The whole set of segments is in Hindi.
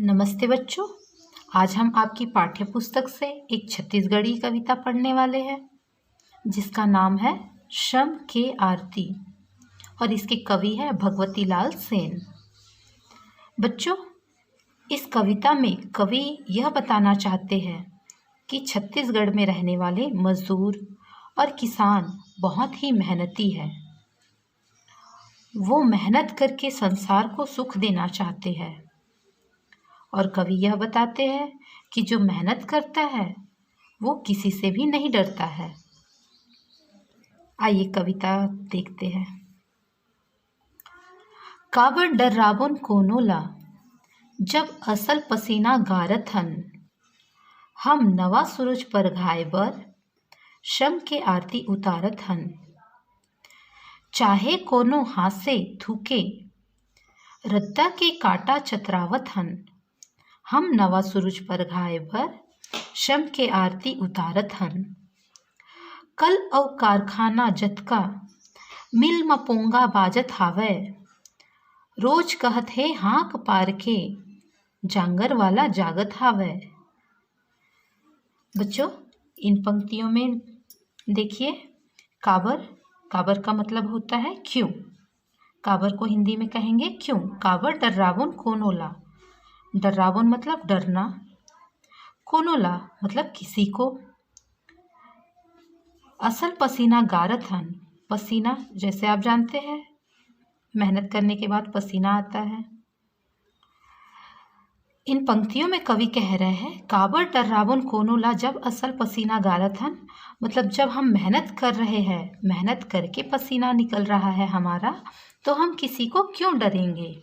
नमस्ते बच्चों। आज हम आपकी पाठ्य पुस्तक से एक छत्तीसगढ़ी कविता पढ़ने वाले हैं जिसका नाम है शम के आरती और इसके कवि है भगवती लाल सेन। बच्चों, इस कविता में कवि यह बताना चाहते हैं कि छत्तीसगढ़ में रहने वाले मजदूर और किसान बहुत ही मेहनती है। वो मेहनत करके संसार को सुख देना चाहते हैं और कवि यह बताते हैं कि जो मेहनत करता है वो किसी से भी नहीं डरता है। आइए कविता देखते हैं। काबर डर्राबोन कोनोला जब असल पसीना गारत हन, हम नवा सूरज पर घाय बर शम के आरती उतारत हन। चाहे कोनो हासे थूके रद्दा के काटा चतरावत हन, हम नवा सूरज पर घाय बर शम के आरती उतारत हन। कल अउ कारखाना जतका मिल म पोंगा बाजत हावय, रोज कहत हे हाँक पार के जांगर वाला जागत हावय। बच्चों, इन पंक्तियों में देखिए, काबर काबर का मतलब होता है क्यों। काबर को हिंदी में कहेंगे क्यों। काबर डर्राबोन कोनोला, डर्राबोन मतलब डरना, कोनोला मतलब किसी को। असल पसीना गारत हन, पसीना जैसे आप जानते हैं मेहनत करने के बाद पसीना आता है। इन पंक्तियों में कवि कह रहे हैं काबर डर्राबोन कोनोला, जब असल पसीना गारत हन मतलब जब हम मेहनत कर रहे हैं, मेहनत करके पसीना निकल रहा है हमारा, तो हम किसी को क्यों डरेंगे।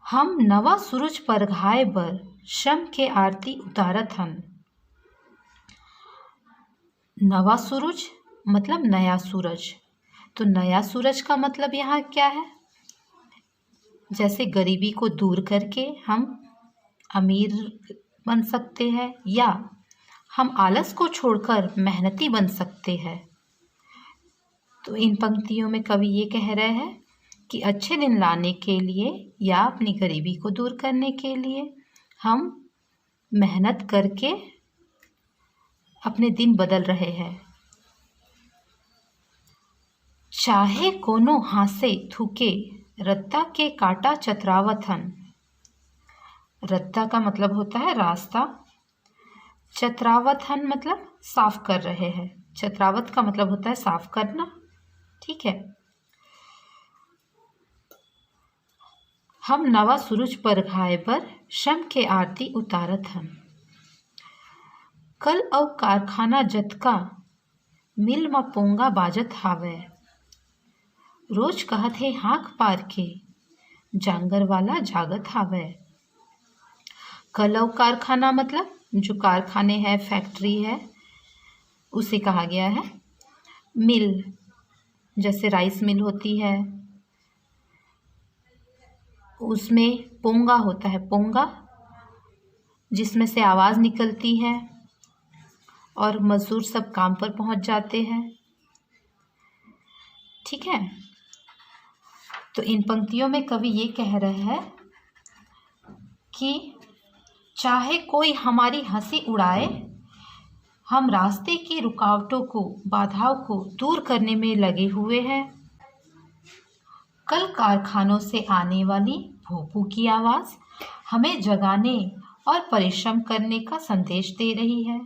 हम नवा सूरज पर घाय बर शम के आरती उतारत हन। नवा सूरज मतलब नया सूरज, तो नया सूरज का मतलब यहाँ क्या है। जैसे गरीबी को दूर करके हम अमीर बन सकते हैं या हम आलस को छोड़कर मेहनती बन सकते हैं। तो इन पंक्तियों में कवि ये कह रहे हैं कि अच्छे दिन लाने के लिए या अपनी गरीबी को दूर करने के लिए हम मेहनत करके अपने दिन बदल रहे हैं। चाहे कोनो हासे थूके रत्ता के काटा चतरावत हन। रत्ता का मतलब होता है रास्ता, चतरावत हन मतलब साफ कर रहे हैं। चतरावत का मतलब होता है साफ करना, ठीक है। हम नवा सूरज पर घाय बर शम के आरती उतारत हन। कल अउ कारखाना जतका मिल म पोंगा बाजत हावय, रोज कहत हे हाँक पार के जांगर वाला जागत हावय। कल अउ कारखाना मतलब जो कारखाने हैं, फैक्ट्री है, उसे कहा गया है। मिल जैसे राइस मिल होती है, उसमें पोंगा होता है, पोंगा जिसमें से आवाज़ निकलती है और मजदूर सब काम पर पहुंच जाते हैं, ठीक है। तो इन पंक्तियों में कवि ये कह रहे हैं कि चाहे कोई हमारी हंसी उड़ाए, हम रास्ते की रुकावटों को, बाधाओं को दूर करने में लगे हुए हैं। कल कारखानों से आने वाली भोंपू की आवाज़ हमें जगाने और परिश्रम करने का संदेश दे रही है।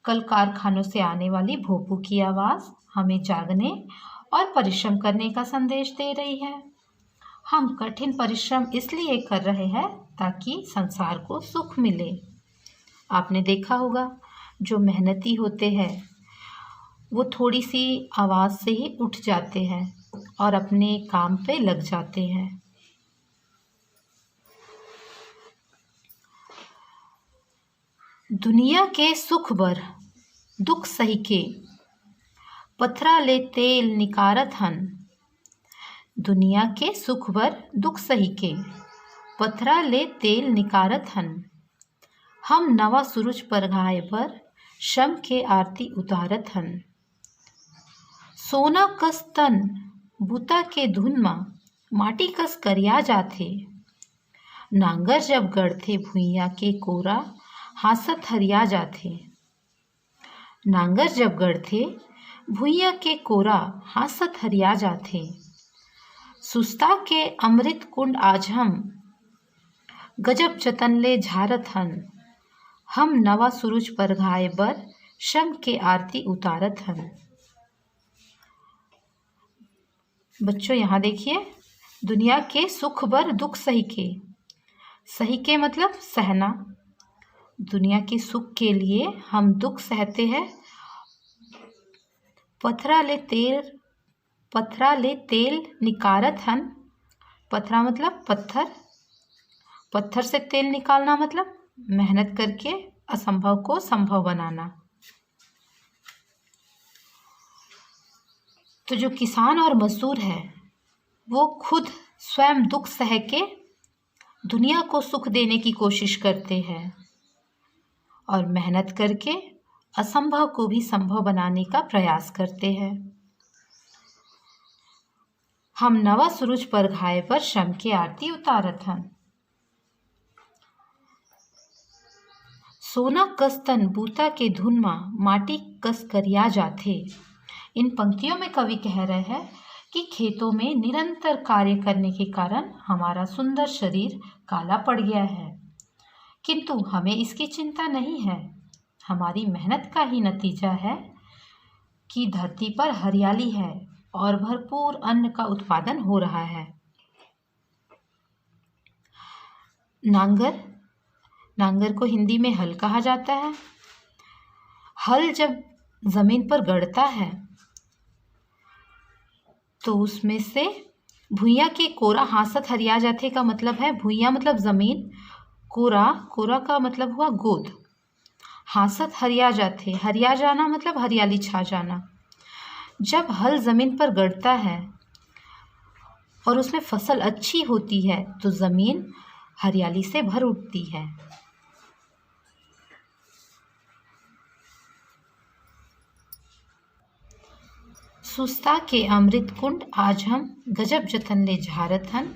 कल कारखानों से आने वाली भोंपू की आवाज़ हमें जागने और परिश्रम करने का संदेश दे रही है। हम कठिन परिश्रम इसलिए कर रहे हैं ताकि संसार को सुख मिले। आपने देखा होगा जो मेहनती होते हैं वो थोड़ी सी आवाज़ से ही उठ जाते हैं और अपने काम पे लग जाते हैं। दुनिया के सुख बर दुख सही के पथरा ले तेल निकारत हन। दुनिया के सुख बर दुख सही के पथरा ले तेल निकारत हन। हम नवा सूरज पर घाय बर शम के आरती उतारत हन। सोना कस तन बूता के धुन मा माटी कस करिया जाथे। नांगर जब गड़थे भुइयां के कोरा हासत हरिया जाथे। नांगर जब गड़थे भुइयां के कोरा हासत हरिया जाथे। सुस्ता के अमृत कुंड आज हम गजब जतन ले झारत हन। हम नवा सूरज परघाए बर शम के आरती उतारत हन। बच्चों यहाँ देखिए, दुनिया के सुख बर दुख सही के मतलब सहना। दुनिया के सुख के लिए हम दुख सहते हैं। पथरा ले तेल निकारत हन। पथरा मतलब पत्थर, पत्थर से तेल निकालना मतलब मेहनत करके असंभव को संभव बनाना। तो जो किसान और मजदूर है वो खुद स्वयं दुख सह के दुनिया को सुख देने की कोशिश करते हैं और मेहनत करके असंभव को भी संभव बनाने का प्रयास करते हैं। हम नवा सूरज परघाए पर शम की आरती उतारत हन। सोना कस तन बूता के धुन माटी कस करिया जाथे। इन पंक्तियों में कवि कह रहे हैं कि खेतों में निरंतर कार्य करने के कारण हमारा सुंदर शरीर काला पड़ गया है, किंतु हमें इसकी चिंता नहीं है। हमारी मेहनत का ही नतीजा है कि धरती पर हरियाली है और भरपूर अन्न का उत्पादन हो रहा है। नांगर को हिंदी में हल कहा जाता है। हल जब जमीन पर गड़ता है तो उसमें से भुइयां के कोरा हासत हरिया जाथे का मतलब है भुइयां मतलब जमीन, कोरा का मतलब हुआ गोद। हासत हरिया जाथे, हरिया जाना मतलब हरियाली छा जाना। जब हल जमीन पर गड़ता है और उसमें फसल अच्छी होती है तो जमीन हरियाली से भर उठती है। सुस्ता के अमृत कुंड आज हम गजब जतन ले झारत हन।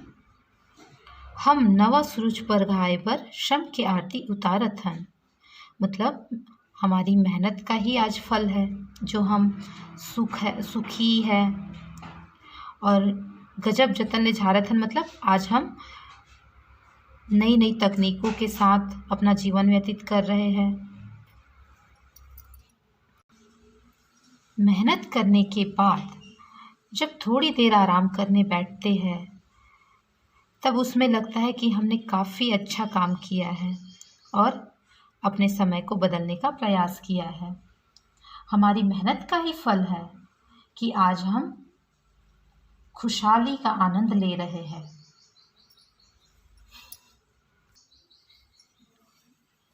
हम नवा सूरज परघाए बर शम के आरती उतारत हन। मतलब हमारी मेहनत का ही आज फल है जो हम सुखी है। और गजब जतन ले झारत हन मतलब आज हम नई तकनीकों के साथ अपना जीवन व्यतीत कर रहे हैं। मेहनत करने के बाद जब थोड़ी देर आराम करने बैठते हैं तब उसमें लगता है कि हमने काफ़ी अच्छा काम किया है और अपने समय को बदलने का प्रयास किया है। हमारी मेहनत का ही फल है कि आज हम खुशहाली का आनंद ले रहे हैं।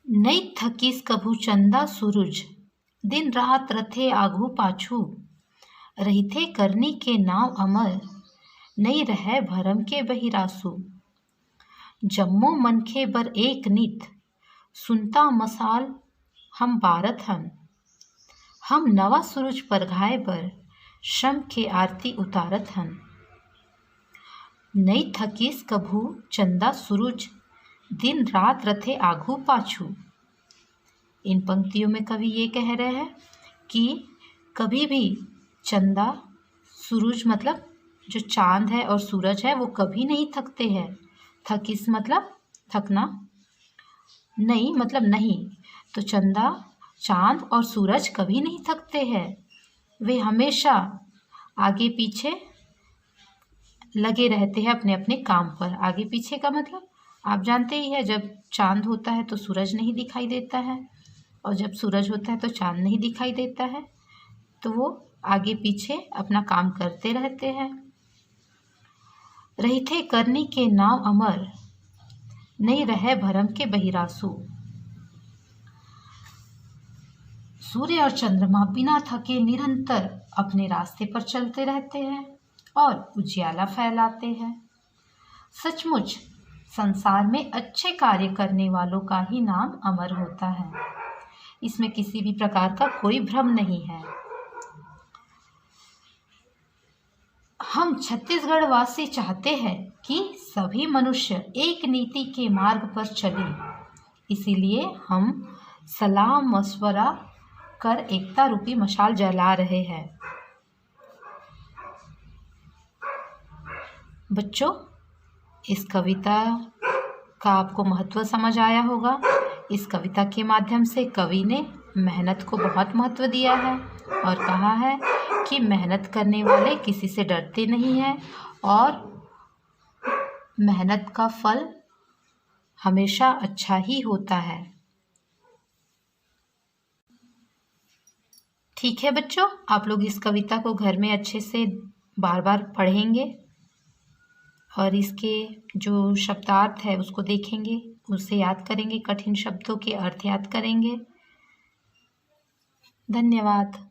नहीं थकीस कभू चंदा सूरज, दिन रात रथे आघू पाछू। रहिथे करनी के नाव अमर, नहीं रहे भरम के बहिरासु। जम्मो मनखे बर एक नित, सुनता मसाल हम बारत हन। हम नवा सूरज परघाए बर शम के आरती उतारत हन। नहीं थकीस कभू चंदा सूरज, दिन रात रथे आघू पाछू। इन पंक्तियों में कवि ये कह रहे हैं कि कभी भी चंदा सूरज मतलब जो चांद है और सूरज है वो कभी नहीं थकते हैं। थकिस मतलब थकना, नहीं मतलब नहीं। तो चंदा, चांद और सूरज कभी नहीं थकते हैं। वे हमेशा आगे पीछे लगे रहते हैं अपने अपने काम पर। आगे पीछे का मतलब आप जानते ही है, जब चांद होता है तो सूरज नहीं दिखाई देता है और जब सूरज होता है तो चांद नहीं दिखाई देता है। तो वो आगे पीछे अपना काम करते रहते हैं। रहिथे करनी के नाव अमर, नहीं रहे भरम के बहिरासु। सूर्य और चंद्रमा बिना थके निरंतर अपने रास्ते पर चलते रहते हैं और उजियाला फैलाते हैं। सचमुच संसार में अच्छे कार्य करने वालों का ही नाम अमर होता है। इसमें किसी भी प्रकार का कोई भ्रम नहीं है। हम छत्तीसगढ़ वासी चाहते हैं कि सभी मनुष्य एक नीति के मार्ग पर चले, इसीलिए हम सलाह मशवरा कर एकता रूपी मशाल जला रहे हैं। बच्चों, इस कविता का आपको महत्व समझ आया होगा। इस कविता के माध्यम से कवि ने मेहनत को बहुत महत्व दिया है और कहा है कि मेहनत करने वाले किसी से डरते नहीं हैं और मेहनत का फल हमेशा अच्छा ही होता है। ठीक है बच्चों, आप लोग इस कविता को घर में अच्छे से बार बार पढ़ेंगे और इसके जो शब्दार्थ है उसको देखेंगे, उसे याद करेंगे, कठिन शब्दों के अर्थ याद करेंगे। धन्यवाद।